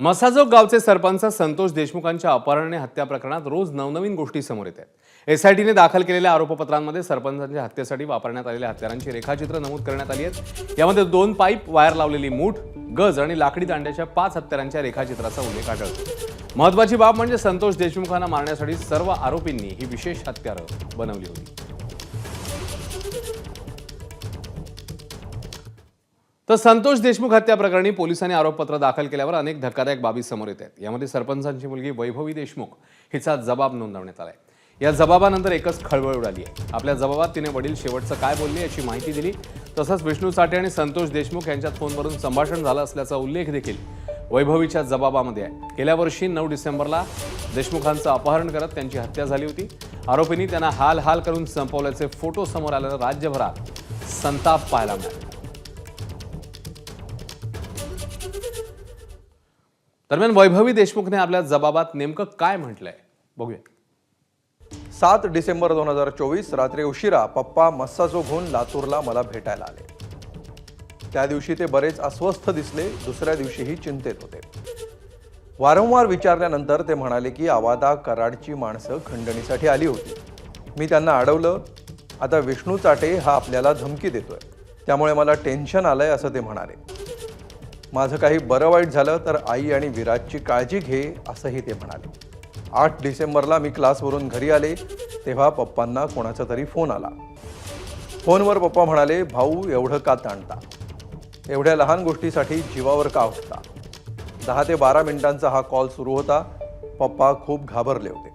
मसाजोग गावचे सरपंच संतोष देशमुखांच्या अपहरण आणि हत्या प्रकरणात रोज नवनवीन गोष्टी समोर येत आहेत। एसआयटीने दाखल केलेल्या आरोपपत्रांमध्ये सरपंचांच्या हत्येसाठी वापरण्यात आलेल्या हत्यारांची रेखाचित्र नमूद करण्यात आली आहेत। यामध्ये 2 पाईप, वायर लावलेली मूठ, गज आणि लाकडी दांड्याच्या 5 हत्यारांच्या रेखाचित्राचा उल्लेख आढळतो। महत्त्वाची बाब म्हणजे संतोष देशमुखांना मारण्यासाठी सर्व आरोपींनी ही विशेष हत्यारं बनवली होती। तर संतोष देशमुख हत्या प्रकरणी पोलिसांनी आरोपपत्र दाखल केल्यावर अनेक धक्कादायक बाबी समोर येत आहेत। यामध्ये सरपंचांची मुलगी वैभवी देशमुख हिचा जबाब नोंदवण्यात आलाय। या जबाबानंतर एकच खळबळ उडाली आहे। आपल्या जबाबात तिने वडील शेवटचं काय बोलले याची माहिती दिली। तसंच विष्णू चाटे आणि संतोष देशमुख यांच्यात फोनवरून संभाषण झालं असल्याचा उल्लेख देखील वैभवीच्या जबाबामध्ये आहे। गेल्या वर्षी 9 डिसेंबरला देशमुखांचं अपहरण करत त्यांची हत्या झाली होती। आरोपींनी त्यांना हाल हाल करून संपवल्याचे फोटो समोर आल्यानं राज्यभरात संताप पाहायला मिळाला। दरम्यान वैभवी देशमुखने आपल्या जबाबात नेमकं काय म्हटलंय बघूया। 7 डिसेंबर 2024 रात्री उशिरा पप्पा मस्साजोगहून लातूरला मला भेटायला आले। त्या दिवशी ते बरेच अस्वस्थ दिसले। दुसऱ्या दिवशीही चिंतेत होते। वारंवार विचारल्यानंतर ते म्हणाले की आवादा कराडची माणसं खंडणीसाठी आली होती। मी त्यांना अडवलं। आता विष्णू चाटे हा आपल्याला धमकी देतोय, त्यामुळे मला टेन्शन आलंय असं ते म्हणाले। माझं काही बरं वाईट झालं तर आई आणि विराजची काळजी घे असंही ते म्हणाले। 8 डिसेंबरला मी क्लासवरून घरी आले तेव्हा पप्पांना कोणाचा तरी फोन आला। फोनवर पप्पा म्हणाले, भाऊ एवढं का ताणता, एवढ्या लहान गोष्टीसाठी जीवावर का उठता। 10 ते 12 मिनिटांचा हा कॉल सुरू होता। पप्पा खूप घाबरले होते।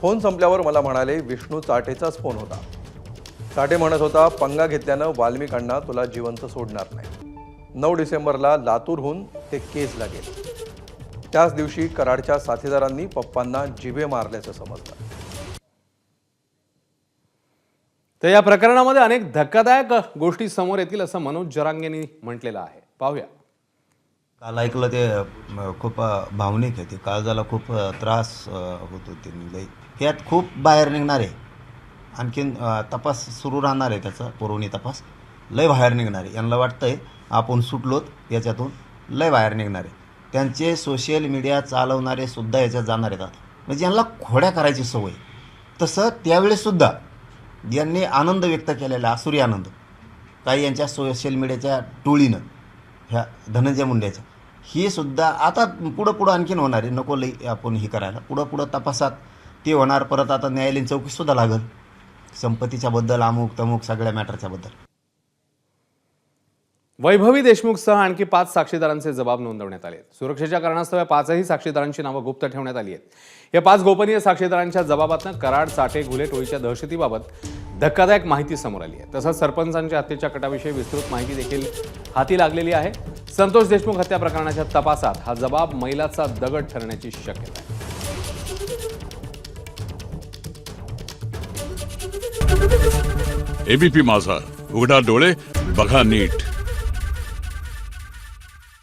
फोन संपल्यावर मला म्हणाले, विष्णू चाटेचाच फोन होता। चाटे म्हणत होता, पंगा घेतल्यानं वाल्मिकांना तुला जिवंत सोडणार नाही। 9 डिसेंबरला लातूरहून ते केजला गेले। त्याच दिवशी कराडच्या साथीदारांनी पप्पांना जिवे मारल्याचं समजलं। तर या प्रकरणामध्ये अनेक धक्कादायक गोष्टी समोर येतील असं मनोज जरांगेंनी म्हटलेलं आहे। पाहूया। काल ऐकलं ते खूप भावनिक आहे। ते काळजाला खूप त्रास होतो ते। यात खूप बाहेर निघणार आहे। आणखीन तपास सुरू राहणार आहे। त्याचा पुरवणी तपास लय बाहेर निघणार आहे। यांना वाटतंय आपण सुटलोत याच्यातून, लय बाहेर निघणार आहे। त्यांचे सोशल मीडिया चालवणारे सुद्धा याच्यात जाणार आहेत। म्हणजे यांना खोड्या करायची सवय। तसं त्यावेळेसुद्धा यांनी आनंद व्यक्त केलेला, आसुरी आनंद, काही यांच्या सोशल मीडियाच्या टोळीनं, ह्या धनंजय मुंडेच्या, ही सुद्धा आता पुढं आणखीन होणार आहे। नको लई आपण ही करायला। पुढं तपासात ते होणार। परत आता न्यायालयीन चौकशीसुद्धा लागल, संपत्तीच्याबद्दल, अमुक तमुक सगळ्या मॅटरच्याबद्दल। वैभवी देशमुखसह आणखी 5 साक्षीदारांचे जबाब नोंदवण्यात आले। सुरक्षेच्या कारणास्तव 5ही साक्षीदारांची नावं गुप्त ठेवण्यात आली आहेत। या 5 गोपनीय साक्षीदारांच्या जबाबातनं कराड, चाटे, घुले टोळीच्या दहशतीबाबत धक्कादायक माहिती समोर आली आहे। तसंच सरपंचांच्या हत्येच्या कटाविषयी विस्तृत माहिती देखील हाती लागलेली आहे। संतोष देशमुख हत्या प्रकरणाच्या तपासात हा जबाब मैलाचा दगड ठरण्याची शक्यता आहे। एबीपी माझा, उघडा डोळे बघा नीट।